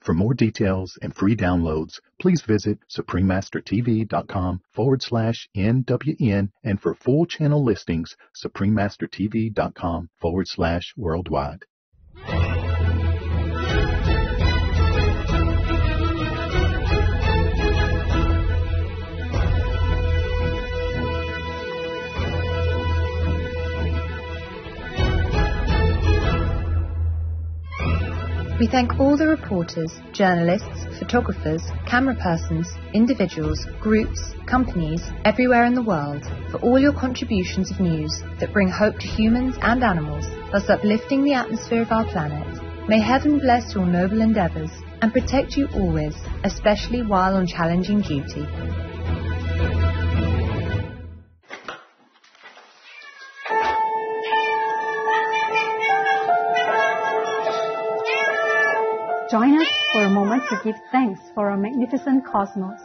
For more details and free downloads, please visit suprememastertv.com/NWN, and for full channel listings, suprememastertv.com/worldwide. We thank all the reporters, journalists, photographers, camera persons, individuals, groups, companies, everywhere in the world, for all your contributions of news that bring hope to humans and animals, thus uplifting the atmosphere of our planet. May heaven bless your noble endeavours and protect you always, especially while on challenging duty. Join us for a moment to give thanks for our magnificent cosmos.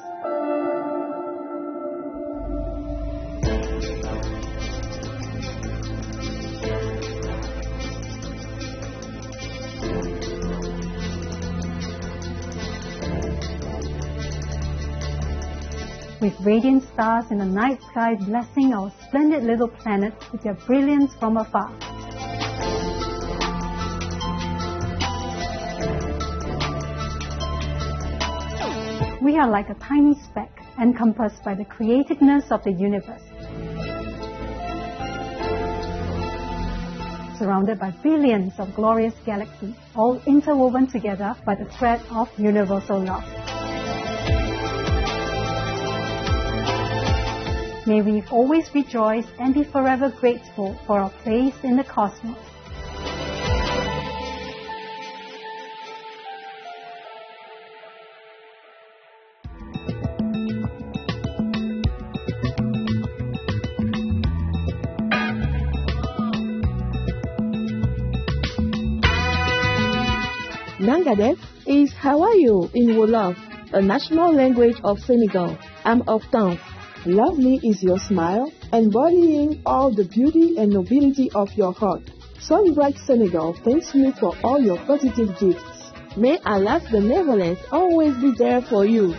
With radiant stars in the night sky blessing our splendid little planet with their brilliance from afar. We are like a tiny speck encompassed by the creativeness of the universe, surrounded by billions of glorious galaxies, all interwoven together by the thread of universal love. May we always rejoice and be forever grateful for our place in the cosmos. Nangadef is how are you in Wolof, a national language of Senegal. I'm of Tanf. Lovely is your smile, embodying all the beauty and nobility of your heart. Sunbright Senegal thanks you for all your positive gifts. May Allah's benevolence always be there for you.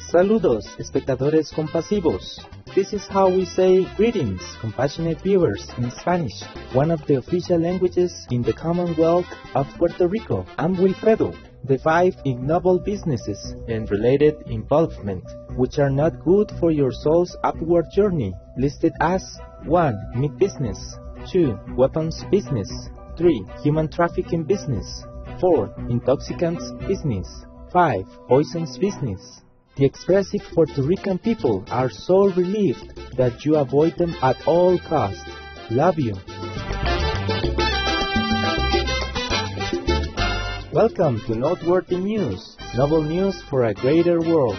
Saludos, espectadores compasivos. This is how we say greetings, compassionate viewers, in Spanish, one of the official languages in the Commonwealth of Puerto Rico. I'm Wilfredo. The 5 ignoble businesses and related involvement, which are not good for your soul's upward journey, listed as 1. Meat business, 2. Weapons business, 3. Human trafficking business, 4. Intoxicants business, 5. Poisons business. The expressive Puerto Rican people are so relieved that you avoid them at all costs. Love you. Welcome to Noteworthy News, novel news for a greater world.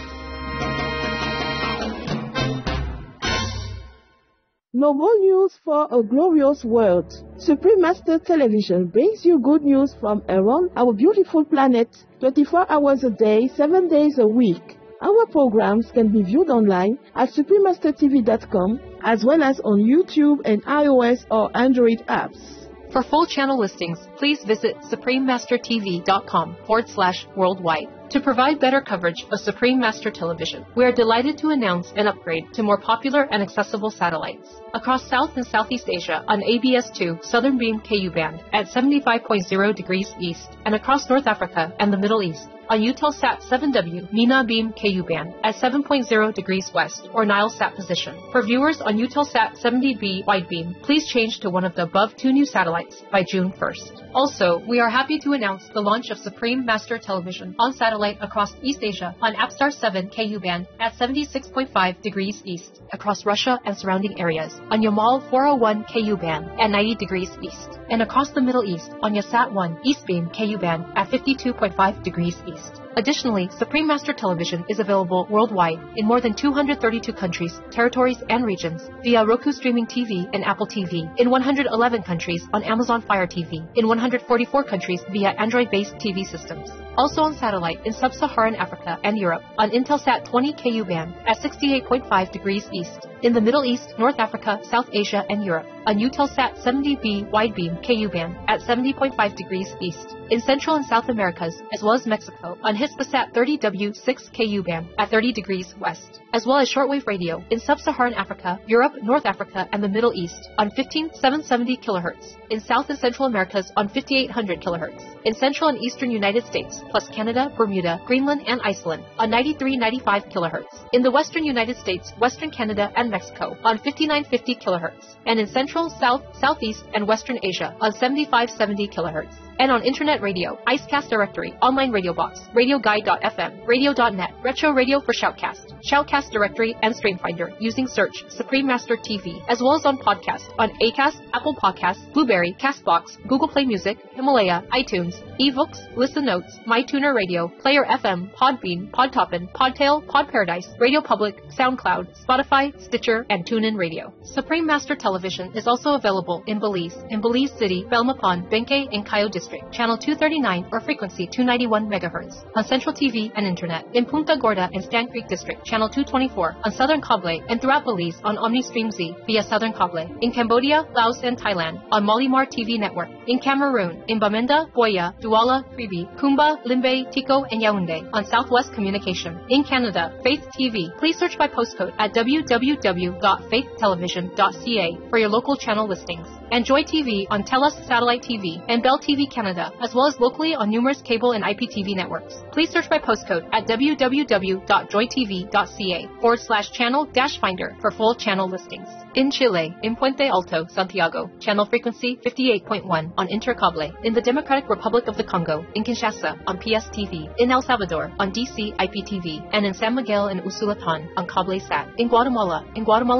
Noble news for a glorious world. Supreme Master Television brings you good news from around our beautiful planet 24 hours a day, 7 days a week. Our programs can be viewed online at suprememastertv.com as well as on YouTube and iOS or Android apps. For full channel listings, please visit suprememastertv.com/worldwide. To provide better coverage of Supreme Master Television, we are delighted to announce an upgrade to more popular and accessible satellites. Across South and Southeast Asia on ABS2 Southern Beam KU band at 75.0 degrees east, and across North Africa and the Middle East on Eutelsat 7W MENA Beam KU band at 7.0 degrees west or Nilesat position. For viewers on Eutelsat 70B widebeam, please change to one of the above 2 new satellites by June 1st. Also, we are happy to announce the launch of Supreme Master Television on satellite across East Asia on APSTAR 7 KU band at 76.5 degrees east across Russia and surrounding areas on Yamal 401 KU band at 90 degrees east, and across the Middle East on Yasat 1 East Beam KU band at 52.5 degrees east. Additionally, Supreme Master Television is available worldwide in more than 232 countries, territories, and regions via Roku Streaming TV and Apple TV, in 111 countries on Amazon Fire TV, in 144 countries via Android-based TV systems. Also on satellite in Sub-Saharan Africa and Europe on Intelsat 20 Ku band at 68.5 degrees east. In the Middle East, North Africa, South Asia, and Europe on Eutelsat 70B widebeam Ku band at 70.5 degrees east. In Central and South Americas, as well as Mexico, on Hispasat 30W 6 Ku band at 30 degrees west, as well as shortwave radio in Sub-Saharan Africa, Europe, North Africa, and the Middle East on 15770 kHz, in South and Central Americas on 5800 kHz, in Central and Eastern United States, plus Canada, Bermuda, Greenland, and Iceland on 9395 kHz, in the Western United States, Western Canada, and Mexico on 5950 kHz, and in Central, South, Southeast, and Western Asia on 7570 kHz. And on Internet Radio, Icecast Directory, Online Radio Box, RadioGuide.fm, Radio.net, Retro Radio for Shoutcast, Shoutcast Directory, and Streamfinder using search Supreme Master TV, as well as on podcast on Acast, Apple Podcasts, Blueberry, Castbox, Google Play Music, Himalaya, iTunes, eBooks, Listen Notes, MyTuner Radio, Player FM, Podbean, Podtoppin, Podtail, Podparadise, Radio Public, SoundCloud, Spotify, Stitcher, and TuneIn Radio. Supreme Master Television is also available in Belize City, Belmopan, Benque, and Cayo District, channel 239 or frequency 291 MHz, on Central TV and Internet, in Punta Gorda and Stan Creek District, channel 224, on Southern Cable, and throughout Belize on OmniStream Z via Southern Cable, in Cambodia, Laos, and Thailand on Molimar TV Network, in Cameroon, in Bamenda, Boya, Douala, Kribi, Kumba, Limbe, Tico, and Yaoundé on Southwest Communication, in Canada, Faith TV. Please search by postcode at www.faithtelevision.ca for your local channel listings, and Joy TV on TELUS Satellite TV and Bell TV Canada, as well as locally on numerous cable and IPTV networks. Please search by postcode at www.joytv.ca/channel-finder for full channel listings. In Chile, in Puente Alto, Santiago, channel frequency 58.1 on Intercable. In the Democratic Republic of the Congo, in Kinshasa on PSTV. In El Salvador on DC IPTV, and in San Miguel and Usulatan on Cable Sat. In Guatemala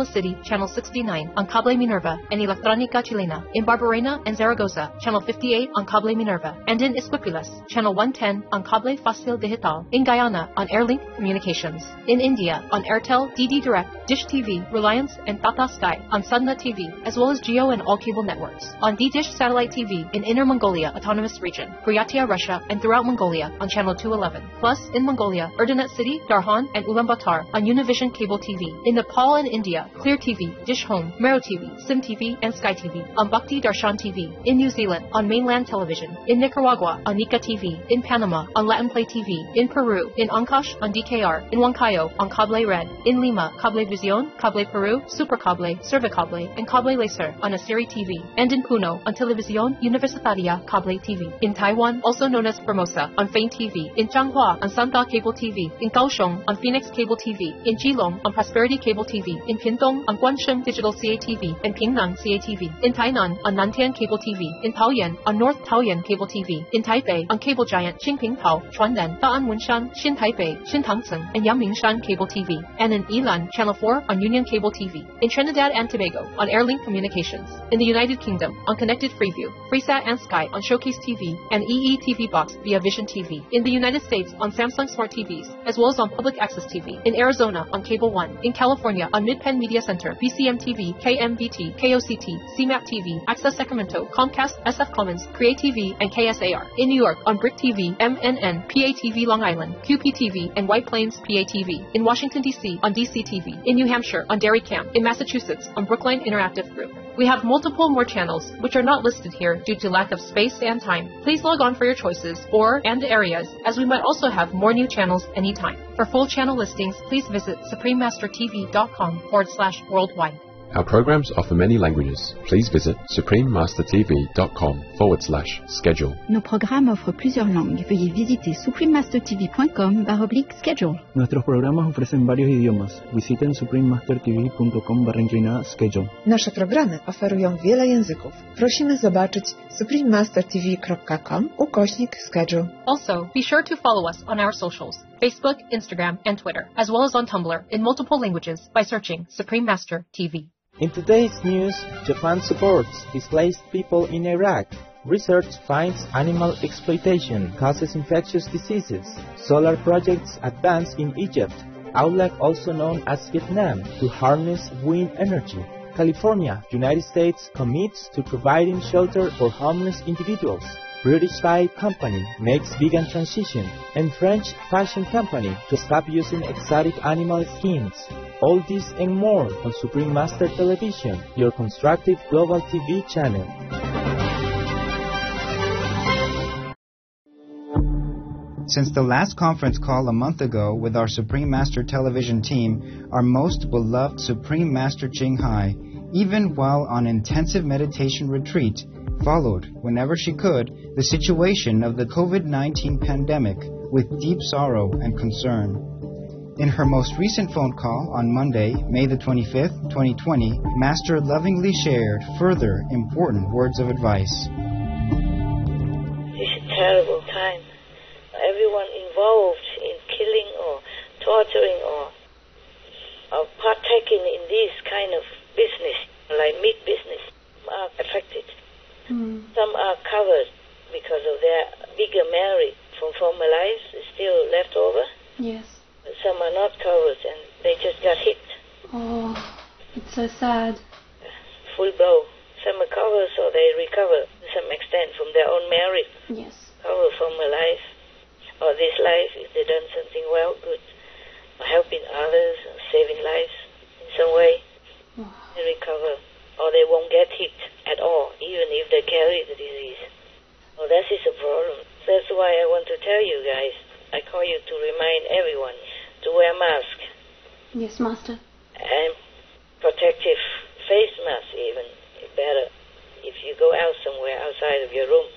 City, channel 69 on Cable Minerva and Electronica Chilena. In Barbarena and Zaragoza, channel 58 on Cable Minerva, and in Esquipulas, channel 110 on Cable Fácil Digital. In Guyana on Airlink Communications. In India on Airtel, DD Direct, Dish TV, Reliance, and Tata Sky on Sudna TV, as well as Geo and all cable networks. On D-Dish Satellite TV in Inner Mongolia Autonomous Region, Buryatia, Russia, and throughout Mongolia on channel 211. Plus, in Mongolia, Erdenet City, Darhan, and Ulaanbaatar on Univision Cable TV. In Nepal and India, Clear TV, Dish Home, Mero TV, Sim TV, and Sky TV. On Bhakti Darshan TV. In New Zealand on Mainland Television. In Nicaragua on Nika TV. In Panama on Latin Play TV. In Peru, in Ancash on DKR. In Huancayo on Cable Red. In Lima, Cable Vision, Cable Peru, Super Cable, Cervicable, and Cable Laser on Asiri TV. And in Puno on Televisión Universitaria Cable TV. In Taiwan, also known as Formosa, on Fane TV. In Changhua on Santa Cable TV. In Kaohsiung on Phoenix Cable TV. In Keelung on Prosperity Cable TV. In Pingtung on Guanshen Digital CATV and Pingnang CATV. In Tainan on Nantian Cable TV. In Taoyuan on North Taoyuan Cable TV. In Taipei on Cable Giant Xingping Tao, Chuanren, Da'an Wunshan, Xin Taipei, Xin Tangceng, and Yangmingshan Cable TV. And in Yilan, Channel 4 on Union Cable TV. In Trinidad and Tobago on Airlink Communications. In the United Kingdom on Connected Freeview, Freesat and Sky on Showcase TV and EE TV Box via Vision TV. In the United States on Samsung Smart TVs, as well as on Public Access TV. In Arizona on Cable One. In California on Mid-Penn Media Center, BCM TV, KMVT, KOCT, CMAP TV, Access Sacramento, Comcast, SF Commons, Create TV, and KSAR. In New York on Brick TV, MNN, PATV Long Island, QPTV, and White Plains PATV. In Washington, D.C. on DC TV. In New Hampshire on Dairy Camp. In Massachusetts on Brookline Interactive Group. We have multiple more channels, which are not listed here due to lack of space and time. Please log on for your choices and areas, as we might also have more new channels anytime. For full channel listings, please visit suprememastertv.com/worldwide. Our programs offer many languages. Please visit suprememastertv.com/schedule. Nos programmes offrent plusieurs langues. Veuillez visiter suprememastertv.com/schedule. Nuestros programas ofrecen varios idiomas. Visiten suprememastertv.com/schedule. Nasze programy oferują wiele języków. Prosimy zobaczyć suprememastertv.com/schedule. Also, be sure to follow us on our socials, Facebook, Instagram, and Twitter, as well as on Tumblr in multiple languages by searching Supreme Master TV. In today's news, Japan supports displaced people in Iraq. Research finds animal exploitation causes infectious diseases. Solar projects advance in Egypt. Outlook, also known as Vietnam, to harness wind energy. California, United States, commits to providing shelter for homeless individuals. British Pie Company makes vegan transition, and French fashion company to stop using exotic animal skins. All this and more on Supreme Master Television, your constructive global TV channel. Since the last conference call a month ago with our Supreme Master Television team, our most beloved Supreme Master Ching Hai, even while on intensive meditation retreat, followed, whenever she could, the situation of the COVID-19 pandemic with deep sorrow and concern. In her most recent phone call on Monday, May the 25th, 2020, Master lovingly shared further important words of advice. It's a terrible time. Everyone involved in killing or torturing or partaking in this kind of business, like meat business, are affected. Some are covered because of their bigger merit from former lives still left over. Yes. Some are not covered and they just got hit. Oh, it's so sad. Full blow. Some are covered so they recover to some extent from their own merit. Yes. Cover former life or this life if they've done something well, good, or helping others, or saving lives in some way. They recover. Or they won't get hit at all, even if they carry the disease. Well, that is a problem. That's why I want to tell you guys, I call you to remind everyone to wear mask. Yes, Master. And protective face mask even, better, if you go out somewhere outside of your room,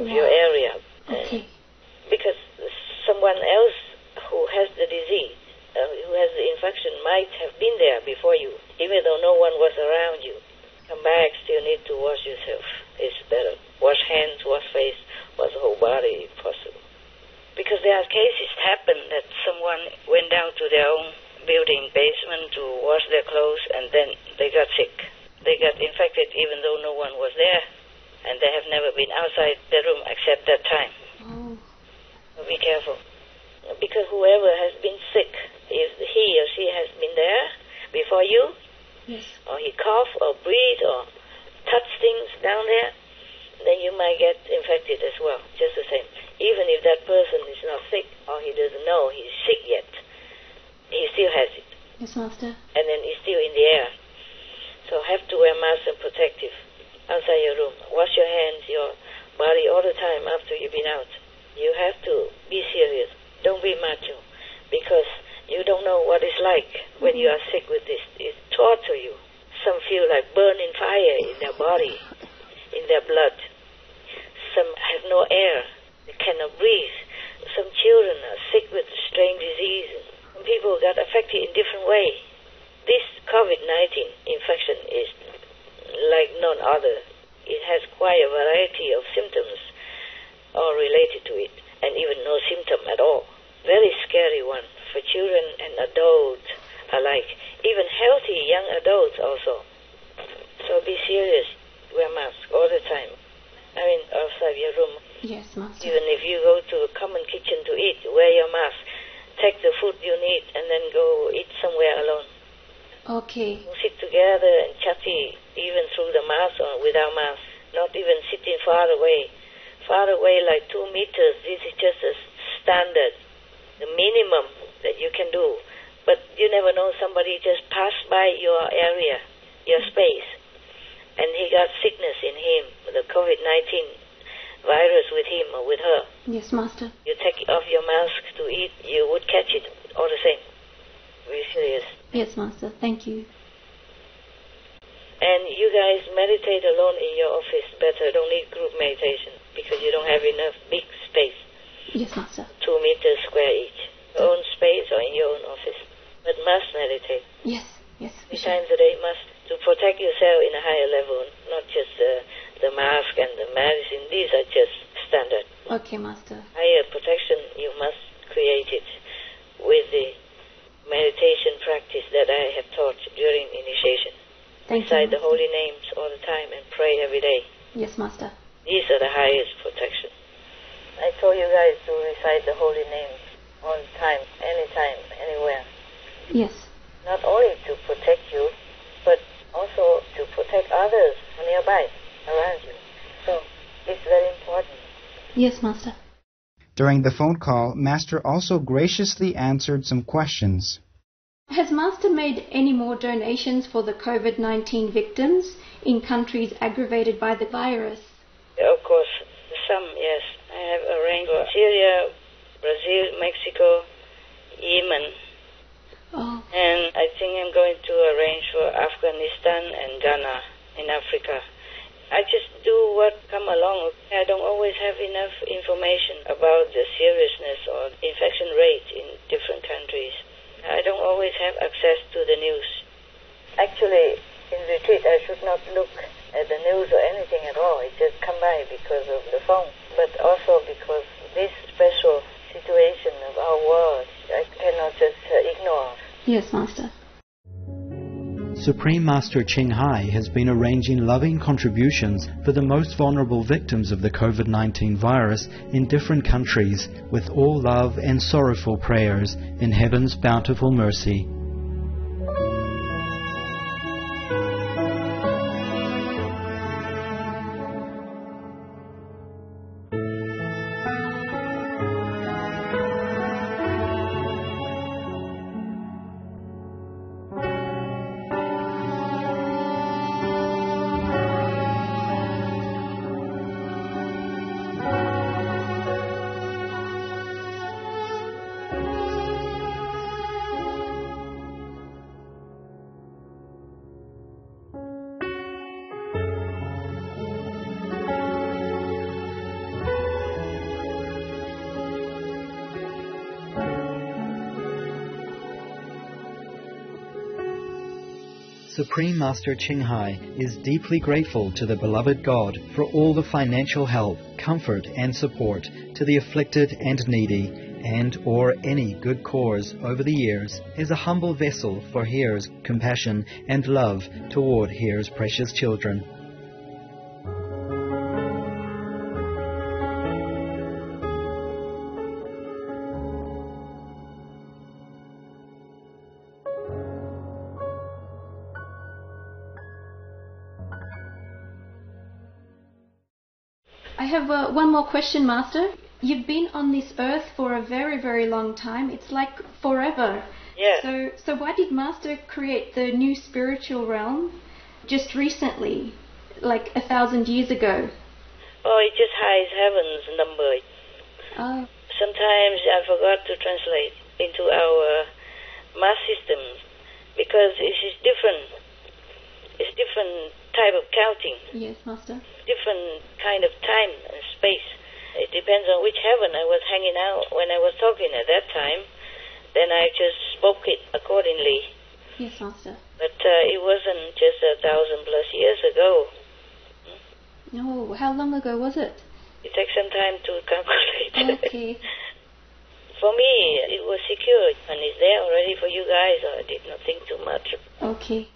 of your area. Okay. Because someone else who has the disease, who has the infection, might have been there before you, even though no one was around you. Come back, still need to wash yourself. It's better. Wash hands, wash face, wash the whole body if possible. Because there are cases happen that someone went down to their own building basement to wash their clothes and then they got sick. They got infected even though no one was there and they have never been outside the room except that time. So be careful. Because whoever has been sick, if he or she has been there before you, or he cough or breathe or touch things down there, then you might get infected as well, just the same. Even if that person is not sick or he doesn't know he's sick yet, he still has it. Yes, Master. And then it's still in the air. So have to wear mask and protective outside your room. Wash your hands, your body all the time after you've been out. You have to be serious. Don't be macho, because you don't know what it's like when you are sick with this. It tortures you. Some feel like burning fire in their body, in their blood. Some have no air. They cannot breathe. Some children are sick with strange diseases. Some people got affected in different ways. This COVID-19 infection is like none other. It has quite a variety of symptoms all related to it, and even no symptom at all. Very scary one for children and adults alike, even healthy young adults also. So be serious. Wear mask all the time. I mean, outside your room. Yes, Master. Even if you go to a common kitchen to eat, wear your mask. Take the food you need and then go eat somewhere alone. Okay. Sit together and chatty, even through the mask or without mask. Not even sitting far away. Far away like 2 meters. This is just a standard, the minimum that you can do. But you never know, somebody just passed by your area, your space, and he got sickness in him, the COVID-19 virus with him or with her. Yes, Master. You take off your mask to eat, you would catch it all the same. Be serious. Yes, Master. Thank you. And you guys meditate alone in your office better. Don't need group meditation because you don't have enough big space. Yes, Master. 2 meters square each. Your own space or in your own office. But must meditate. Yes, yes. 3 times a day must. To protect yourself in a higher level, not just the mask and the medicine. These are just standard. Okay, Master. Higher protection, you must create it with the meditation practice that I have taught during initiation. Thank Recite you, the holy names all the time and pray every day. Yes, Master. These are the highest protection. I told you guys to recite the holy names all the time, anytime, anywhere. Yes. Not only to protect you, but also to protect others nearby, around you. So, it's very important. Yes, Master. During the phone call, Master also graciously answered some questions. Has Master made any more donations for the COVID-19 victims in countries aggravated by the virus? Of course, some, yes. I have arranged for Syria, Brazil, Mexico, Yemen. Oh. And I think I'm going to arrange for Afghanistan and Ghana in Africa. I just do what come along. I don't always have enough information about the seriousness or infection rate in different countries. I don't always have access to the news. Actually, in retreat, I should not look at the news or anything at all. It just come by because of the phone. But also because this special situation of our world, I cannot just ignore. Yes, Master. Supreme Master Ching Hai has been arranging loving contributions for the most vulnerable victims of the COVID-19 virus in different countries with all love and sorrowful prayers in Heaven's bountiful mercy. Supreme Master Ching Hai is deeply grateful to the beloved God for all the financial help, comfort and support to the afflicted and needy, and or any good cause over the years, as a humble vessel for Here's compassion and love toward Here's precious children. I have one more question, Master. You've been on this earth for a very, very long time. It's like forever. Yeah. So why did Master create the new spiritual realm just recently, like 1,000 years ago? Oh, it just hides heaven's number. Oh. Sometimes I forgot to translate into our mass system because it is different. It's different type of counting. Yes, Master. Different kind of time and space. It depends on which heaven I was hanging out when I was talking at that time. Then I just spoke it accordingly. Yes, Master. But it wasn't just 1,000+ years ago. No, how long ago was it? It takes some time to calculate. Okay. For me, it was secured and it's there already for you guys. I did not think too much. Okay.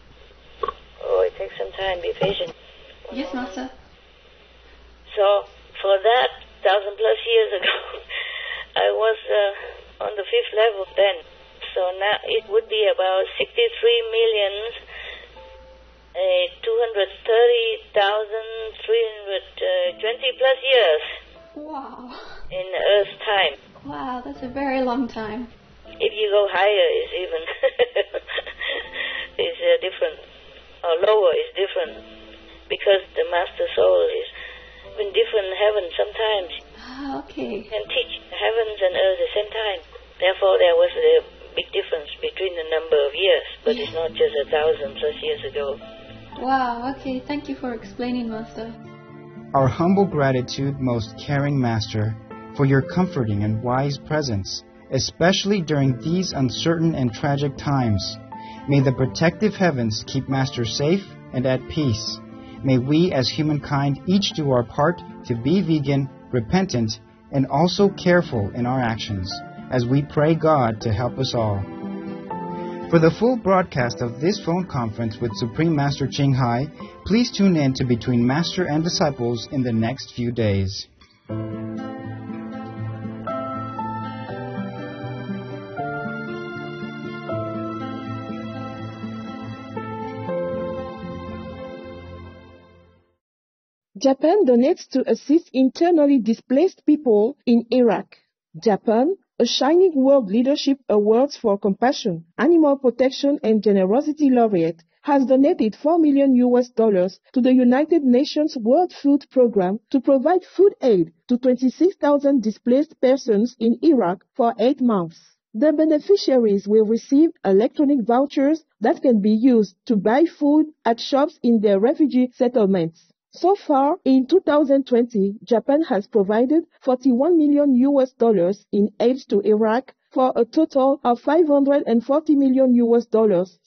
Oh, it takes some time. Be patient. Yes, Master. So, for that, 1,000+ years ago, I was on the 5th level then. So now it would be about 63,230,320+ years. Wow. In Earth's time. Wow, that's a very long time. If you go higher, it's even it's different. Or lower is different. Because the Master Soul is in different heavens sometimes. Ah, okay. Can teach heavens and earth at the same time. Therefore, there was a big difference between the number of years. But it's not just 1,000+ years ago. Wow, okay. Thank you for explaining, Master. Our humble gratitude, most caring Master, for your comforting and wise presence, especially during these uncertain and tragic times. May the protective heavens keep Master safe and at peace. May we as humankind each do our part to be vegan, repentant, and also careful in our actions, as we pray God to help us all. For the full broadcast of this phone conference with Supreme Master Ching Hai, please tune in to Between Master and Disciples in the next few days. Japan donates to assist internally displaced people in Iraq. Japan, a Shining World Leadership Awards for Compassion, Animal Protection and Generosity laureate, has donated $4 million to the United Nations World Food Programme to provide food aid to 26,000 displaced persons in Iraq for 8 months. The beneficiaries will receive electronic vouchers that can be used to buy food at shops in their refugee settlements. So far, in 2020, Japan has provided $41 million in aid to Iraq for a total of $540 million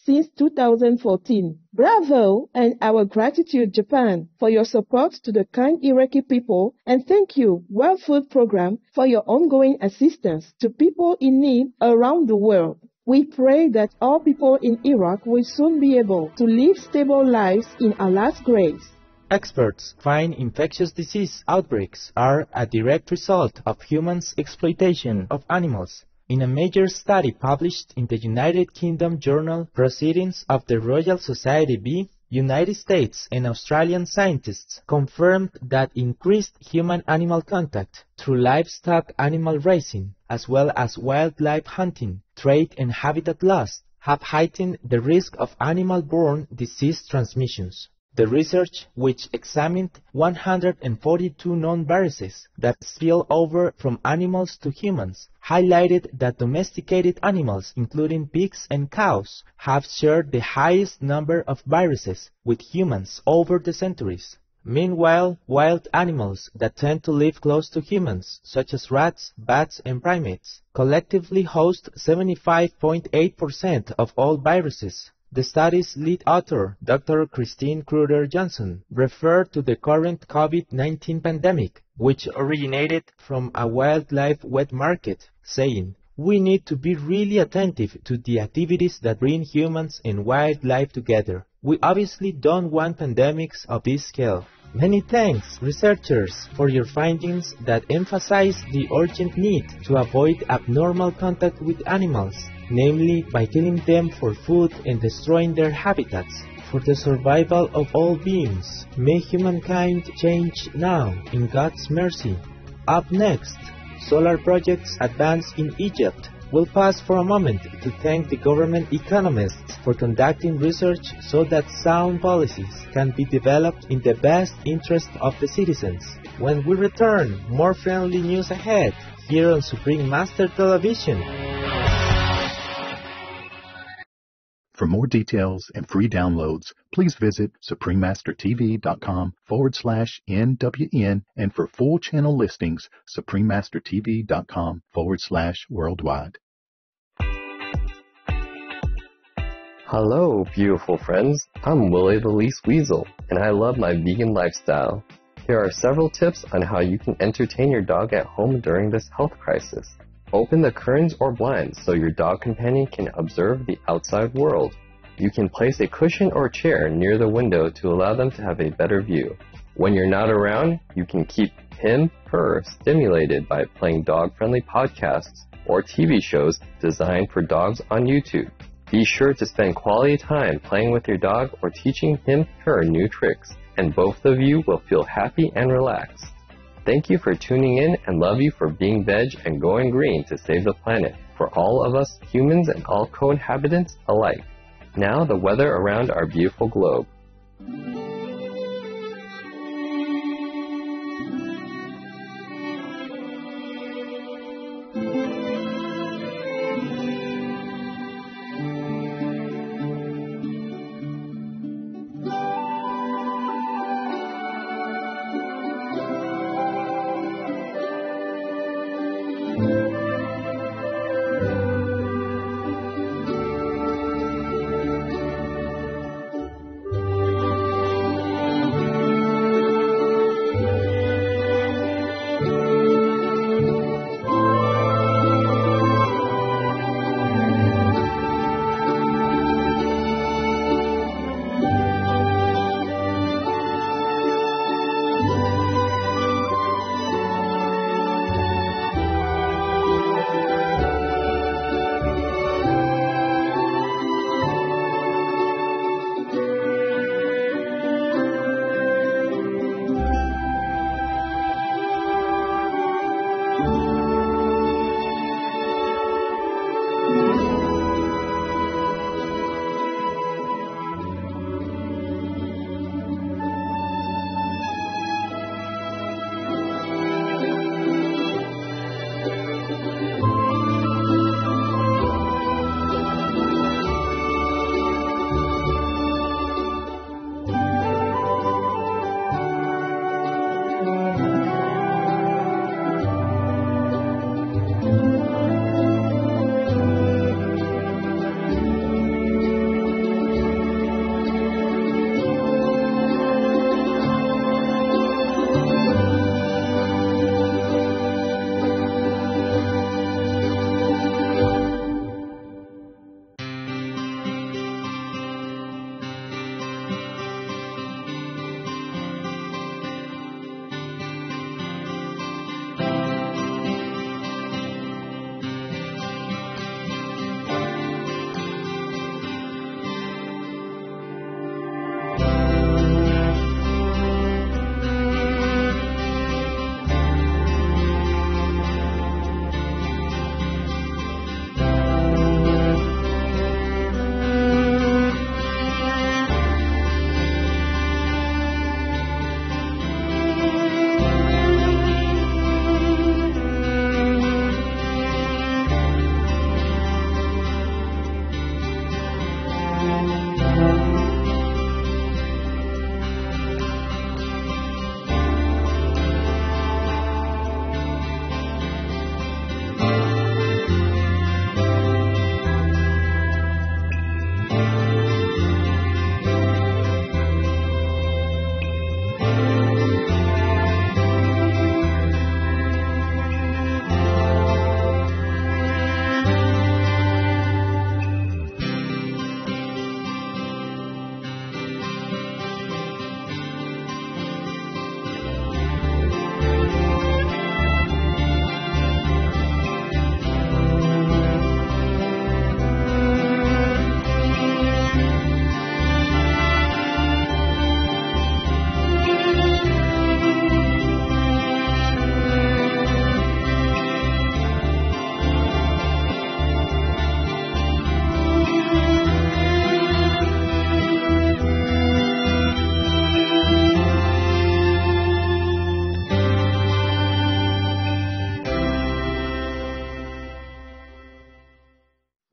since 2014. Bravo and our gratitude, Japan, for your support to the kind Iraqi people, and thank you, World Food Programme, for your ongoing assistance to people in need around the world. We pray that all people in Iraq will soon be able to live stable lives in Allah's grace. Experts find infectious disease outbreaks are a direct result of humans' exploitation of animals. In a major study published in the United Kingdom journal Proceedings of the Royal Society B, United States and Australian scientists confirmed that increased human-animal contact through livestock animal raising, as well as wildlife hunting, trade and habitat loss, have heightened the risk of animal-borne disease transmissions. The research, which examined 142 known viruses that spill over from animals to humans, highlighted that domesticated animals, including pigs and cows, have shared the highest number of viruses with humans over the centuries. Meanwhile, wild animals that tend to live close to humans, such as rats, bats, and primates, collectively host 75.8% of all viruses. The study's lead author, Dr. Christine Kruder-Johnson, referred to the current COVID-19 pandemic, which originated from a wildlife wet market, saying, "We need to be really attentive to the activities that bring humans and wildlife together. We obviously don't want pandemics of this scale." Many thanks, researchers, for your findings that emphasize the urgent need to avoid abnormal contact with animals, namely by killing them for food and destroying their habitats. For the survival of all beings, may humankind change now in God's mercy. Up next, solar projects advance in Egypt. We'll pause for a moment to thank the government economists for conducting research so that sound policies can be developed in the best interest of the citizens. When we return, more friendly news ahead here on Supreme Master Television. For more details and free downloads, please visit suprememastertv.com/NWN, and for full channel listings, suprememastertv.com/worldwide. Hello, beautiful friends. I'm Willie the Least Weasel, and I love my vegan lifestyle. Here are several tips on how you can entertain your dog at home during this health crisis. Open the curtains or blinds so your dog companion can observe the outside world. You can place a cushion or chair near the window to allow them to have a better view. When you're not around, you can keep him/her stimulated by playing dog-friendly podcasts or TV shows designed for dogs on YouTube. Be sure to spend quality time playing with your dog or teaching him/her new tricks, and both of you will feel happy and relaxed. Thank you for tuning in, and love you for being veg and going green to save the planet for all of us humans and all co-inhabitants alike. Now the weather around our beautiful globe.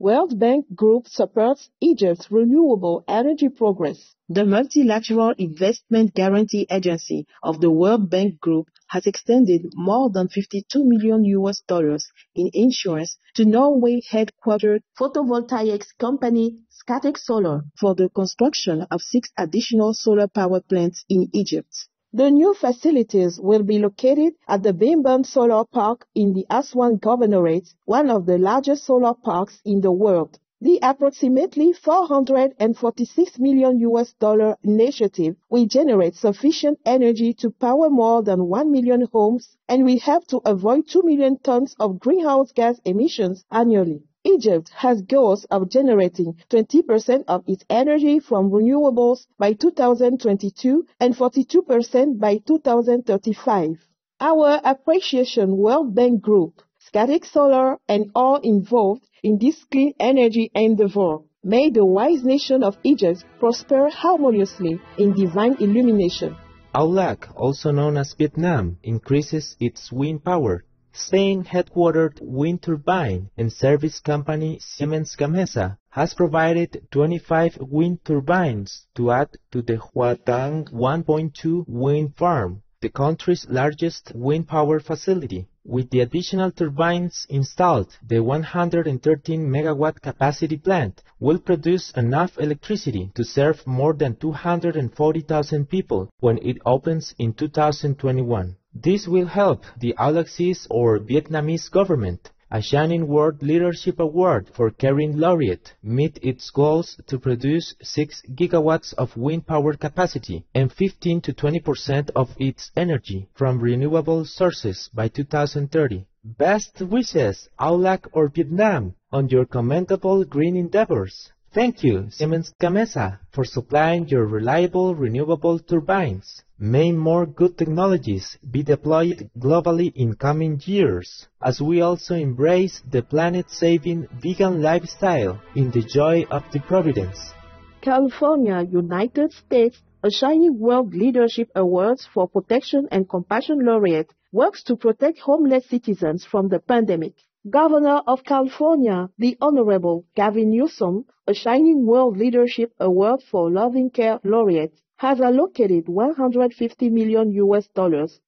World Bank Group supports Egypt's renewable energy progress. The Multilateral Investment Guarantee Agency of the World Bank Group has extended more than $52 million in insurance to Norway-headquartered photovoltaics company Scatec Solar for the construction of 6 additional solar power plants in Egypt. The new facilities will be located at the Bimbam Solar Park in the Aswan Governorate, one of the largest solar parks in the world. The approximately $446 million initiative will generate sufficient energy to power more than 1 million homes and will help to avoid 2 million tons of greenhouse gas emissions annually. Egypt has goals of generating 20% of its energy from renewables by 2022 and 42% by 2035. Our appreciation World Bank Group, Scatec Solar, and all involved in this clean energy endeavor. May the wise nation of Egypt prosper harmoniously in divine illumination. AULAC, also known as Vietnam, increases its wind power. Spain-headquartered wind turbine and service company Siemens Gamesa has provided 25 wind turbines to add to the Huatang 1.2 wind farm, the country's largest wind power facility. With the additional turbines installed, the 113-megawatt capacity plant will produce enough electricity to serve more than 240,000 people when it opens in 2021. This will help the AULAC's or Vietnamese government, a Shining World Leadership Award for Caring Laureate, meet its goals to produce 6 gigawatts of wind power capacity and 15 to 20% of its energy from renewable sources by 2030. Best wishes, AULAC or Vietnam, on your commendable green endeavors. Thank you, Siemens Gamesa, for supplying your reliable renewable turbines. May more good technologies be deployed globally in coming years, as we also embrace the planet-saving vegan lifestyle in the joy of the Providence. California, United States, a Shining World Leadership Awards for Protection and Compassion Laureate, works to protect homeless citizens from the pandemic. Governor of California, the Honorable Gavin Newsom, a Shining World Leadership Award for Loving Care Laureate, has allocated $150 million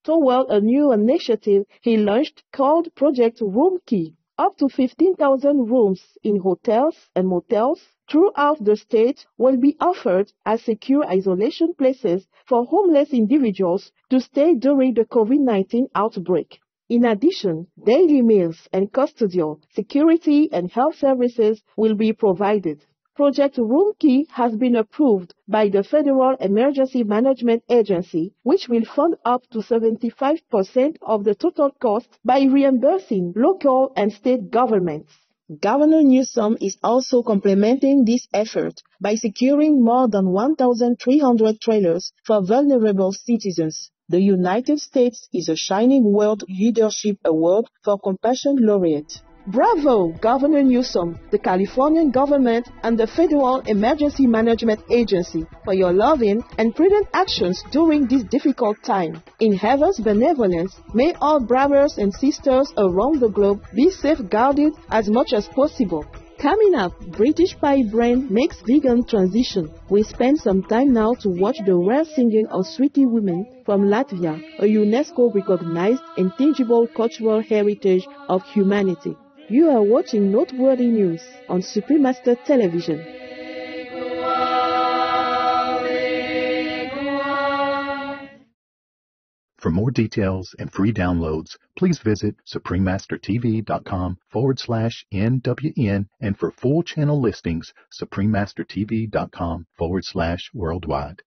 toward a new initiative he launched called Project Room Key. Up to 15,000 rooms in hotels and motels throughout the state will be offered as secure isolation places for homeless individuals to stay during the COVID-19 outbreak. In addition, daily meals and custodial, security and health services will be provided. Project Room Key has been approved by the Federal Emergency Management Agency, which will fund up to 75% of the total cost by reimbursing local and state governments. Governor Newsom is also complementing this effort by securing more than 1,300 trailers for vulnerable citizens. The United States is a Shining World Leadership Award for Compassion Laureate. Bravo, Governor Newsom, the Californian government, and the Federal Emergency Management Agency for your loving and prudent actions during this difficult time. In heaven's benevolence, may all brothers and sisters around the globe be safeguarded as much as possible. Coming up, British Pie brand makes vegan transition. We spend some time now to watch the rare singing of Sweetie Women from Latvia, a UNESCO-recognized intangible cultural heritage of humanity. You are watching Noteworthy News on Supreme Master Television. For more details and free downloads, please visit suprememastertv.com/NWN, and for full channel listings, suprememastertv.com/worldwide.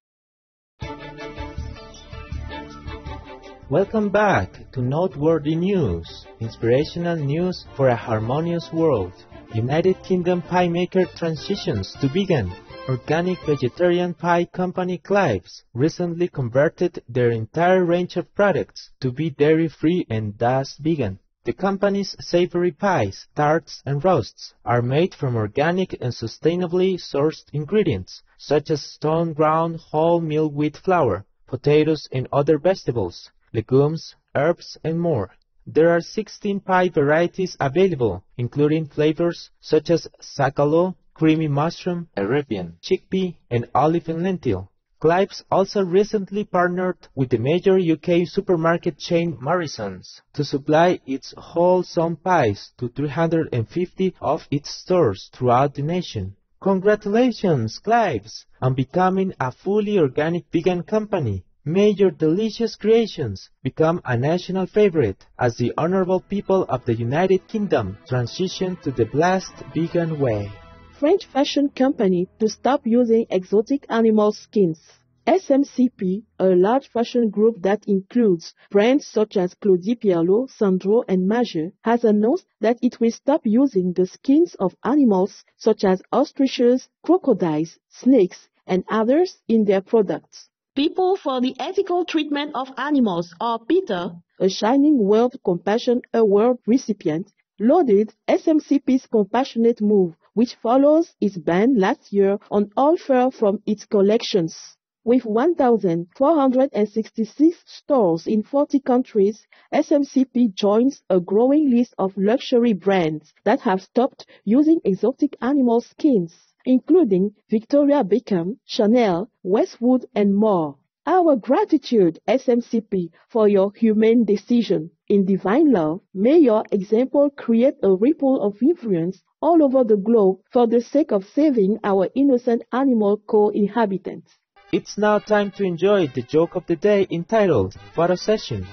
Welcome back to Noteworthy News, inspirational news for a harmonious world. United Kingdom pie maker transitions to vegan. Organic vegetarian pie company Clives recently converted their entire range of products to be dairy-free and thus vegan. The company's savory pies, tarts, and roasts are made from organic and sustainably sourced ingredients, such as stone-ground whole meal wheat flour, potatoes and other vegetables, legumes, herbs, and more. There are 16 pie varieties available, including flavors such as sakalo, creamy mushroom, Arabian, chickpea, and olive and lentil. Clives also recently partnered with the major UK supermarket chain Morrisons to supply its wholesome pies to 350 of its stores throughout the nation. Congratulations, Clives, on becoming a fully organic vegan company. May your delicious creations become a national favorite as the honorable people of the United Kingdom transition to the blessed vegan way. French fashion company to stop using exotic animal skins. SMCP, a large fashion group that includes brands such as Claudie Pierlot, Sandro, and Maje, has announced that it will stop using the skins of animals such as ostriches, crocodiles, snakes, and others in their products. People for the Ethical Treatment of Animals, or PETA, a Shining World Compassion Award recipient, lauded SMCP's compassionate move, which follows its ban last year on all fur from its collections. With 1,466 stores in 40 countries, SMCP joins a growing list of luxury brands that have stopped using exotic animal skins, including Victoria Beckham, Chanel, Westwood, and more. Our gratitude, SMCP, for your humane decision. In divine love, may your example create a ripple of influence all over the globe for the sake of saving our innocent animal co-inhabitants. It's now time to enjoy the joke of the day entitled Photo Session.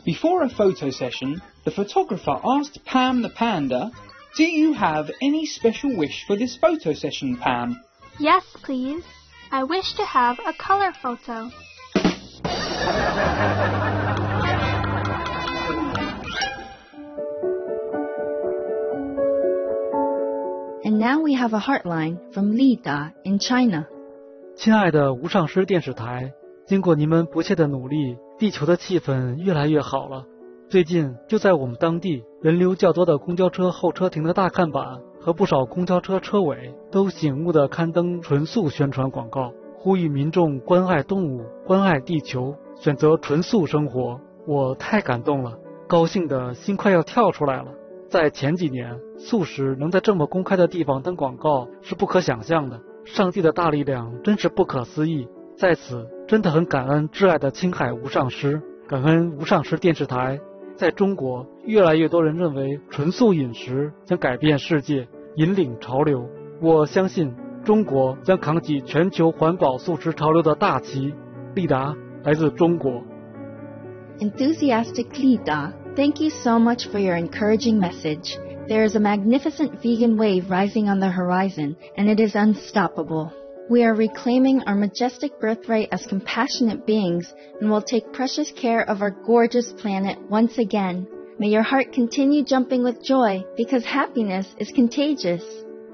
Before a photo session, the photographer asked Pam the panda, "Do you have any special wish for this photo session, Pam?" Yes, please. I wish to have a color photo. And now we have a heartline from Li Da in China. 亲爱的无上师电视台，经过你们不懈的努力，地球的气氛越来越好了。最近就在我们当地，人流较多的公交车候车亭的大看板和不少公交车车尾都醒目地刊登纯素宣传广告，呼吁民众关爱动物、关爱地球，选择纯素生活。我太感动了，高兴的心快要跳出来了。在前几年，素食能在这么公开的地方登广告是不可想象的，上帝的大力量真是不可思议。在此真的很感恩挚爱的青海无上师，感恩无上师电视台。在中国，越来越多人认为纯素饮食将改变世界，引领潮流。我相信中国将扛起全球环保素食潮流的大旗。利达，来自中国。Enthusiastic Li Da, thank you so much for your encouraging message. There is a magnificent vegan wave rising on the horizon, and it is unstoppable. We are reclaiming our majestic birthright as compassionate beings and will take precious care of our gorgeous planet once again. May your heart continue jumping with joy because happiness is contagious.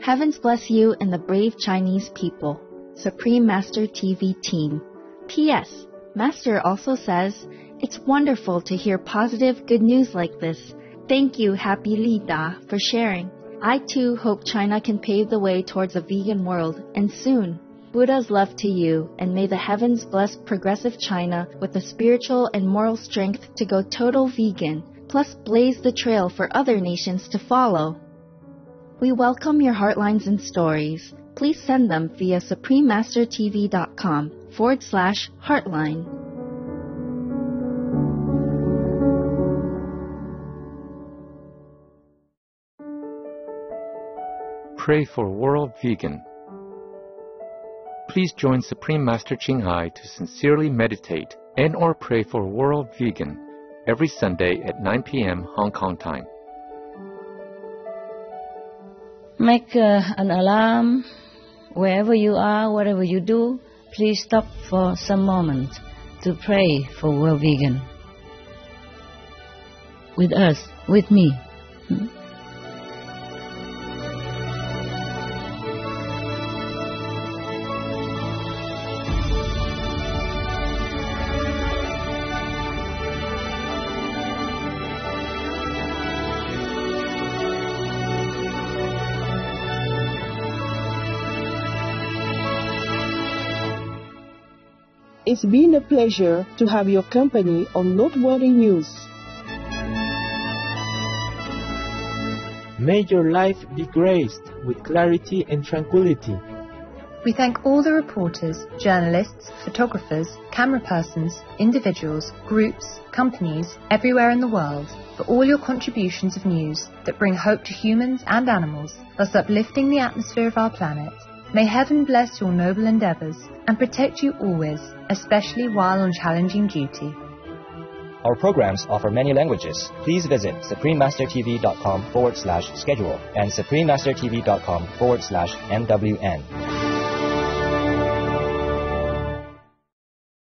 Heavens bless you and the brave Chinese people. Supreme Master TV Team. P.S. Master also says, it's wonderful to hear positive, good news like this. Thank you, Happy Li Da, for sharing. I too hope China can pave the way towards a vegan world, and soon. Buddha's love to you, and may the heavens bless progressive China with the spiritual and moral strength to go total vegan, plus blaze the trail for other nations to follow. We welcome your heartlines and stories. Please send them via suprememastertv.com/heartline. Pray for World Vegan. Please join Supreme Master Ching Hai to sincerely meditate and or pray for World Vegan every Sunday at 9 p.m. Hong Kong time. Make an alarm. Wherever you are, whatever you do, please stop for some moment to pray for World Vegan. With us, with me. It's been a pleasure to have your company on Noteworthy News. May your life be graced with clarity and tranquility. We thank all the reporters, journalists, photographers, camera persons, individuals, groups, companies, everywhere in the world, for all your contributions of news that bring hope to humans and animals, thus uplifting the atmosphere of our planet. May heaven bless your noble endeavors and protect you always, especially while on challenging duty. Our programs offer many languages. Please visit suprememastertv.com/schedule and suprememastertv.com/MWN.